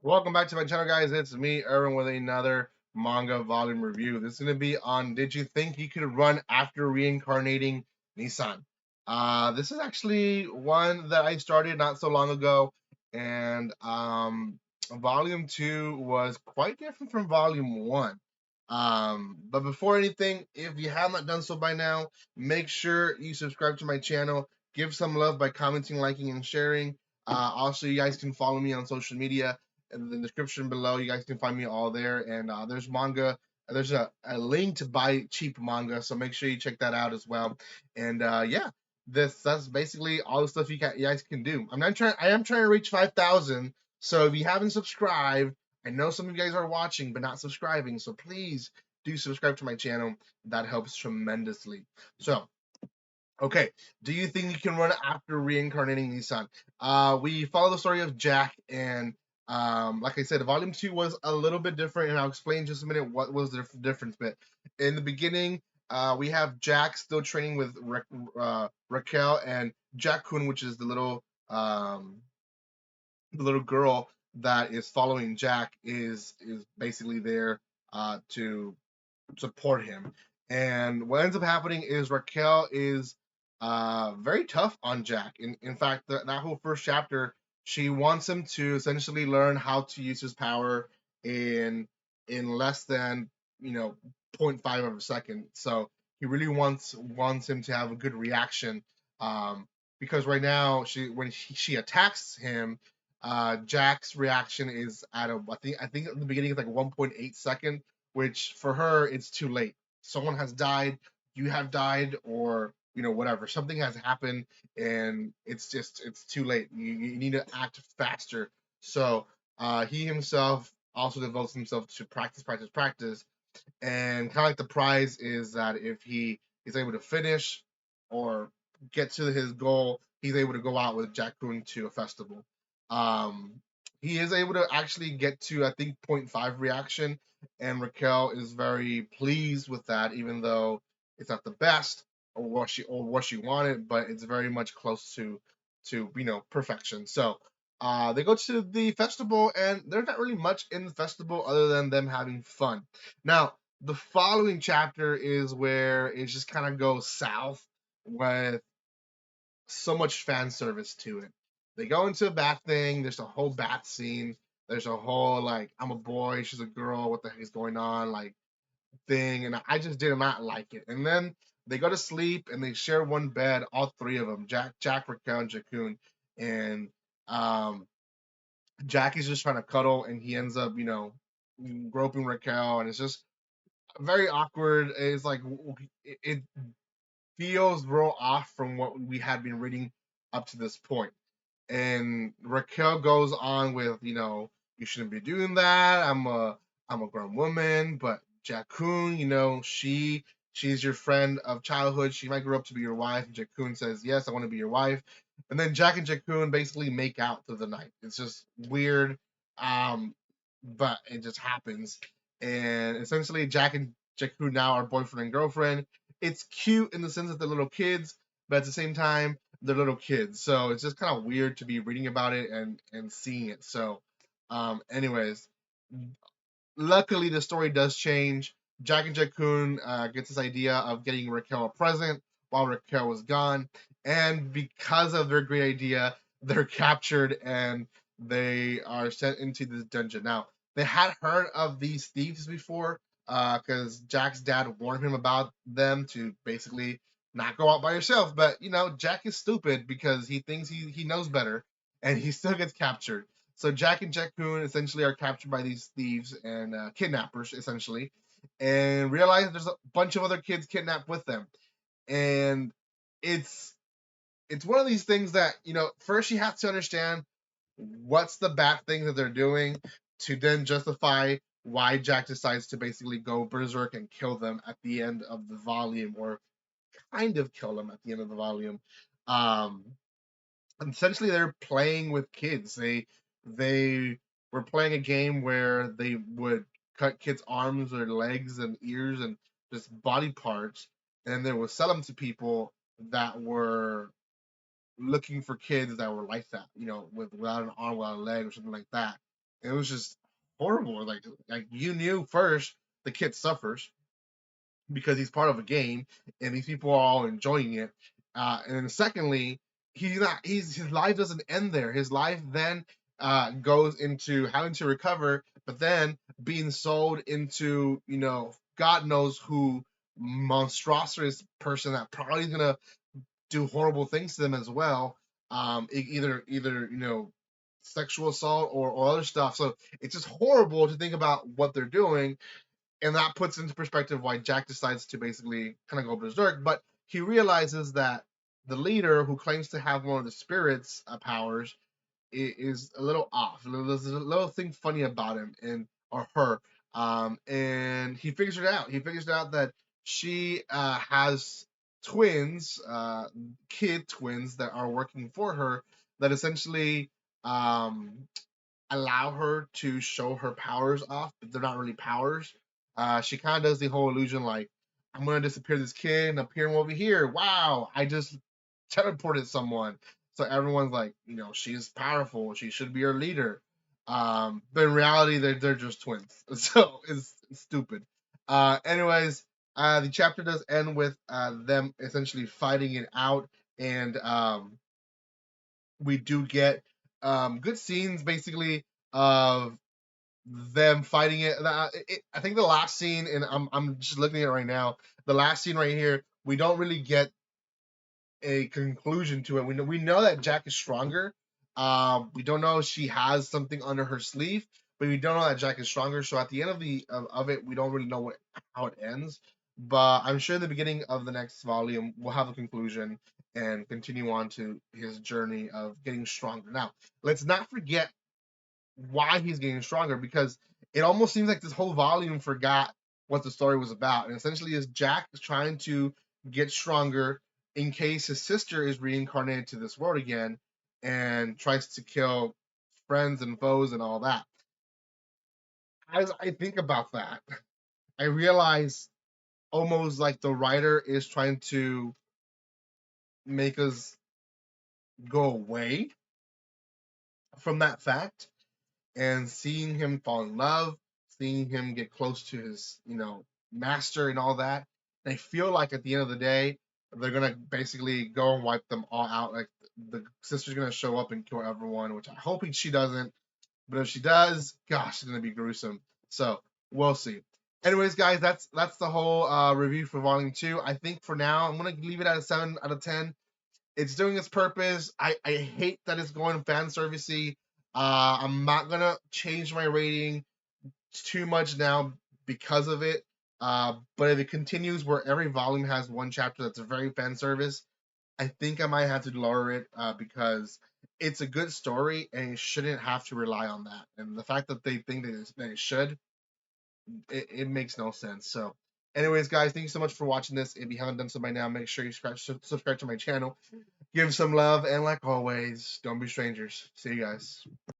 Welcome back to my channel, guys. It's me, Erwin, with another manga volume review. This is going to be on Did You Think You Could Run After Reincarnating Nii-san? This is actually one that I started not so long ago, and volume 2 was quite different from volume 1. But before anything, if you have not done so by now, make sure you subscribe to my channel, give some love by commenting, liking, and sharing. Also, you guys can follow me on social media in the description below. You guys can find me all there. And there's manga. There's a link to buy cheap manga, so make sure you check that out as well. And yeah, that's basically all the stuff you guys can do. I am trying to reach 5,000. So if you haven't subscribed, I know some of you guys are watching but not subscribing. So please do subscribe to my channel. That helps tremendously. So okay, do you think you can run after reincarnating Nii-san? We follow the story of Jack, and like I said, volume 2 was a little bit different, and I'll explain in just a minute what was the difference. But in the beginning, we have Jack still training with Raquel and Jack-kun, which is the little girl that is following Jack, is basically there to support him. And what ends up happening is Raquel is very tough on Jack. In fact, that whole first chapter, she wants him to essentially learn how to use his power in less than you know zero point 0.5 of a second. So he really wants him to have a good reaction. Because right now, when she attacks him, Jack's reaction is at a I think at the beginning it's like 1.8 second, which for her it's too late. Someone has died, you have died, or whatever. Something has happened, and it's too late. You need to act faster. So he himself also devotes himself to practice, practice, practice, and kind of like the prize is that if he is able to finish or get to his goal, he's able to go out with Jack-kun to a festival. Um, he is able to actually get to I think zero point 0.5 reaction, and Raquel is very pleased with that, even though it's not the best or what she wanted, but it's very much close to perfection. So they go to the festival, and there's not really much in the festival other than them having fun. Now, the following chapter is where it just kind of goes south with so much fan service to it. They go into a bath thing. There's a whole bath scene. There's a whole like I'm a boy, she's a girl. What the heck is going on? Like thing, and I just did not like it. And then they go to sleep and they share one bed, all three of them, Jack, Raquel, and Jakun. And um, Jack is just trying to cuddle, and he ends up, groping Raquel, and it's just very awkward. It's like it feels real off from what we had been reading up to this point. And Raquel goes on with, you shouldn't be doing that. I'm a grown woman, but Jakun, she's your friend of childhood. She might grow up to be your wife. And Jakun says, yes, I want to be your wife. And then Jack and Jakun basically make out through the night. It's just weird, um, but it just happens. And essentially, Jack and Jakun now are boyfriend and girlfriend. It's cute in the sense that they're little kids, but at the same time, they're little kids. So it's just kind of weird to be reading about it and seeing it. So, anyways, luckily the story does change. Jack and Jakun gets this idea of getting Raquel a present while Raquel was gone, and because of their great idea, they're captured and they are sent into this dungeon. Now they had heard of these thieves before, because Jack's dad warned him about them to basically not go out by yourself. But Jack is stupid because he thinks he knows better, and he still gets captured. So Jack and Jakun essentially are captured by these thieves and kidnappers, essentially, and realize there's a bunch of other kids kidnapped with them. And it's it's one of these things that first you have to understand what's the bad thing that they're doing to then justify why Jack decides to basically go berserk and kill them at the end of the volume, or kind of kill them at the end of the volume. Um, Essentially they're playing with kids. They were playing a game where they would cut kids' arms or legs and ears and just body parts, and they would sell them to people that were looking for kids that were like that, without an arm, without a leg, or something like that. It was just horrible. Like you knew first the kid suffers because he's part of a game and these people are all enjoying it. And then secondly, he's not. His life doesn't end there. His life then goes into having to recover, but then being sold into God knows who monstrous person that probably is gonna do horrible things to them as well. Either sexual assault or other stuff. So it's just horrible to think about what they're doing, and that puts into perspective why Jack decides to basically kind of go berserk. But he realizes that the leader, who claims to have one of the spirits powers, is a little off. There's a little thing funny about him and or her, and he figures it out. He figures out that she has twins, kid twins that are working for her that essentially um, allow her to show her powers off, but they're not really powers. She kind of does the whole illusion like, I'm gonna disappear this kid and appear him over here. Wow, I just teleported someone. So everyone's like, she's powerful. She should be our leader. But in reality, they're just twins. So it's stupid. Anyways, the chapter does end with them essentially fighting it out, and we do get good scenes basically of them fighting it. I think the last scene, and I'm just looking at it right now. The last scene right here, we don't really get a conclusion to it. We know that Jack is stronger. We don't know if she has something under her sleeve, but we don't know that Jack is stronger. So at the end of it, we don't really know how it ends. But I'm sure the beginning of the next volume will have a conclusion and continue on to his journey of getting stronger. Now, let's not forget why he's getting stronger, because it almost seems like this whole volume forgot what the story was about. And essentially is Jack is trying to get stronger in case his sister is reincarnated to this world again and tries to kill friends and foes and all that. As I think about that, I realize almost like the writer is trying to make us go away from that fact, and seeing him fall in love, seeing him get close to his, master and all that. And I feel like at the end of the day, they're gonna basically go and wipe them all out. Like the sister's gonna show up and kill everyone, which I'm hoping she doesn't. But if she does, gosh, it's gonna be gruesome. So we'll see. Anyways, guys, that's the whole review for Volume 2. I think for now I'm gonna leave it at a 7 out of 10. It's doing its purpose. I hate that it's going fan servicey. I'm not gonna change my rating too much now because of it. But if it continues where every volume has one chapter that's a very fan service, I think I might have to lower it because it's a good story and it shouldn't have to rely on that. And the fact that they think that it should, it makes no sense. So, anyways, guys, thank you so much for watching this. If you haven't done so by now, make sure you subscribe to my channel, give some love, and like always, don't be strangers. See you guys.